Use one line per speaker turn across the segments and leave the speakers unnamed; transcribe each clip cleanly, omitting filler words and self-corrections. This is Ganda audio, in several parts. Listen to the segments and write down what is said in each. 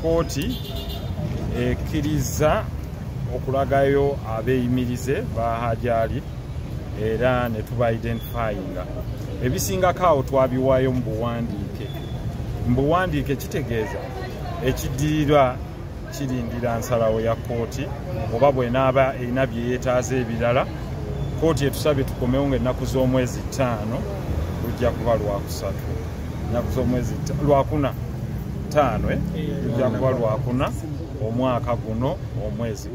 kooti ekkiriza okulagayo abeeyimirize ba Hajjali era ne tuba identifyinga. Ebisingako awo twabiwaayo mu buwandiike. Mu buwandiike kitegeeza ekiddirirwa kirindira nsalawo ya kooti oba bw'enaaba erina bye yeetaaza ebirala. Kooti etusabye tukomewo ng'ennaku z'omwezi 5 lujja kuba lwakusatu. Ennaku z'omwezi lwakuna 5 lujja kuba lwakuna omwaka guno omwezi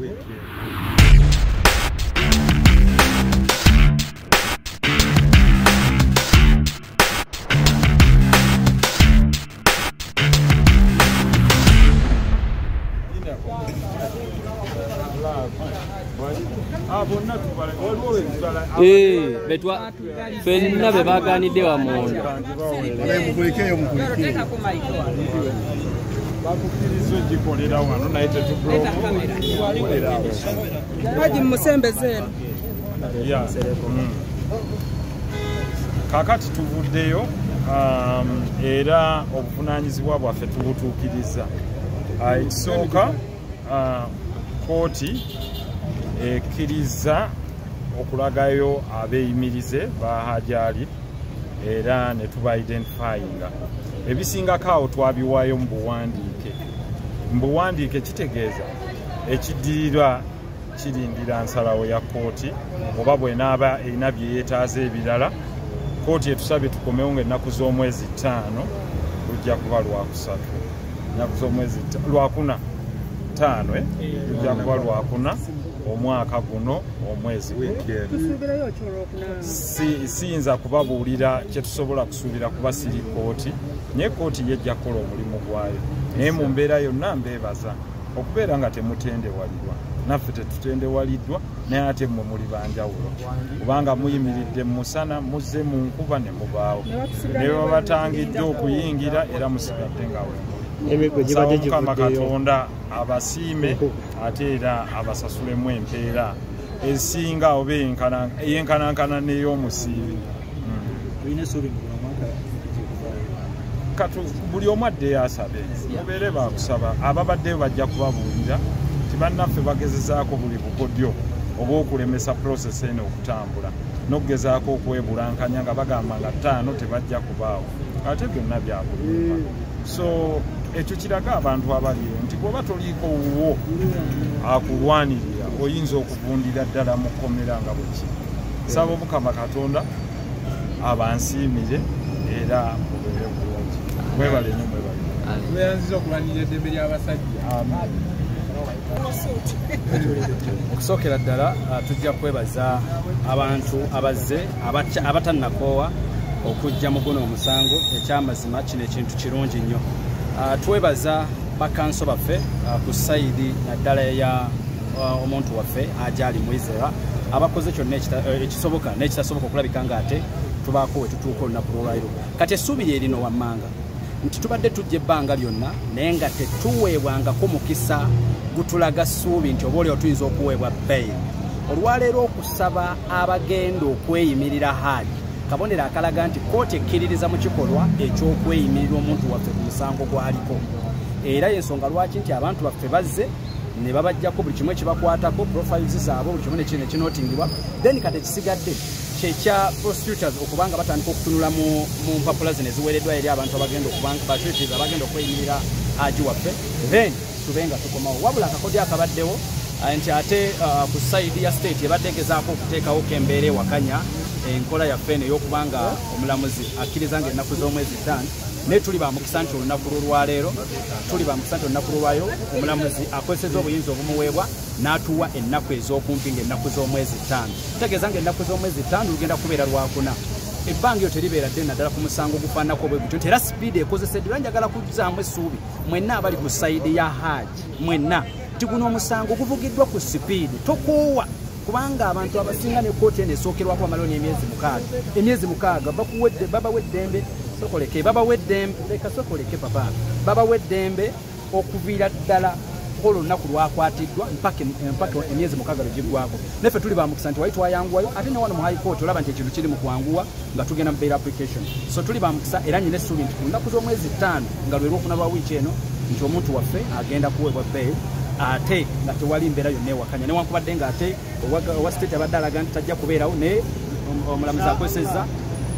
betwa fenna be baganidde wamonda
bakukiriza ogikolera wano naye
Haji Musembeze
kakati tuvuddeyo era obuvunaanyizibwa bwaffe tubutuukiriza. Ekisooka kooti ekkiriza okulagayo abeeyimirize ba Hajjali era ne tuba identifyinga. Ebisingako awo twabiwaayo mu buwandiike. Mu buwandiike kitegeeza ekiddirirwa kirindira nsalawo ya kooti oba bw'enaaba erina bye yeetaaza ebirala. Kooti etusabye tukomewo ng'ennaku z'omwezi 5 lujja kuba lwakusatu. Ennaku z'omwezi lwakuna 5 lujja kuba lwakuna omwaka guno omwezi siyinza kubabuulira kye tusobola kusuubira kuba siri kooti, naye kooti yejja kukola omulimu gwayo. Naye mu mbeera yonna mbeebaza okubeera nga temutendewalirwa, naffe tetutendewaliddwa, naye ate mmwe muli banjawulo kubanga muyimiridde mu musana muzze mu nkuba ne mubaawo ne babatangidde okuyingira era musigadde nga weemuli. Mukama Katonda abasiime ate era abasasulemu empeera esinga oba eyenkanankana n'ey'omusiibi. Buli omu addeyo asabe, mubeere bakusaba. Ababaddeyo bajja kubabuulira nti bannaffe bagezezaako buli bukodyo obw'okulemesa process eno okutambula n'okugezaako okwebulankanya nga bagamba nga 5 tebajja kubaawo, ate byonna byabulimba. So ekyo kiraga abantu abaliyo nti bw'oba toliiko wuwo akulwanirira oyinza okuvundira ddala mu kkomera nga bwe kiri. Saba Mukama Katonda abansiimire era mubeere bulungi. Mwebale nnyo mwebale.
Tweyanziza okulwanirira eddembe ly'abasajja.
Okusookera ddala tujja kwebaza abantu abazze abatannakoowa okujja mu guno omusango. Ekyamazima kino ekintu kirungi nnyo. Twebaza bakanso baffe ku sayidi naddala ya omuntu waffe Hajjali Mwizera abakoze kyonna ekisoboka n'ekitasoboka okulabika nga ate tubaako we tutuuka olunaku lwolwaliro. Kati essuubi erino wammanga nti tubadde tujja ebbanga lyonna naye nga tetuweebwangako mukisa gutulaga ssuubi nti obaolyawo tuyinza okuweebwa bbeeyi. Olwaleero okusaba abagenda okweyimirira Hajji kabonero akalaga nti kooti ekkiririza mu kikolwa eky'okweyimirira omuntu waffe ku musango gwaliko. Era y'ensonga lwaki nti abantu baffe bazze ne babajjako buli kimu ekibakwatako profiles zaabwe buli kimu nekinootingibwa, then kati ekisigadde kyekya prosecutors okubanga batandika okutunula mu mpapula zino eziweereddwa eri abantu abagenda okweyimirira Hajji waffe, then tube nga tukomawo. Wabula akakodyo akabaddewo nti ate ku sayidi ya state ebadde egezaako okuteekawo embeera ewakanya enkola yaffe eno ey'okubanga omulamuzi akkiriza ng'ennaku z'omwezi 5 naye tuli bamukisa nti olunaku lwolwaleero omulamuzi akozesezza obuyinza obumuweebwa n'atuwa ennaku ez'okumpi ng'ennaku z'omwezi 5. Tegeeza ng'ennaku z'omwezi 5 lugenda kubeera lwakuna. Ebbanga eryo teribeera ddene naddala ku musango gufaanako bwe gutyo nti era sipiidi ekozeseddwa. Njagala kuzzaamu essuubi mwenna abali ku sayidi ya Hajji, mwenna nti guno omusango guvugiddwa ku sipiidi, tokoowa kubanga abantu abasinga ne kooti eno esookerwako amaloni emyezi 6 babaweddembe sokoleke babaweddembe leka sokoleke papa babaweddembe okuviira ddala olunaku lwakwatiddwa mpaka emyezi 6 lwegiggwako. Naffe tuli bamukisa nti wali twayanguwayo ate ne wano mu high court olaba nti ekintu kiri mu kwanguwa nga tugenda mu bail application. So tuli bamukisa era nyina essuubi nti ku lunaku z'omwezi 5 nga lwe lwokuna lwa wiiki eno nti omuntu waffe agenda kuweebwa bail ate nga tewali mbeera yonna ewakanya newankubadde nga ate owa state abadde alaga nti tajja kubeerawo naye omulamuzi akozesezza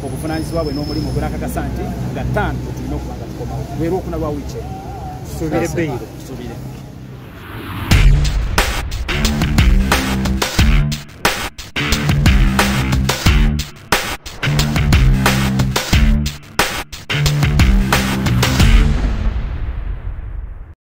obuvunaanyizibwa bwe n'omulimu gwenakakasa nti nga 5 tulina okuba nga tukomawo lwera okuna lwa wiiki
tusuubire beyiro
tusuubire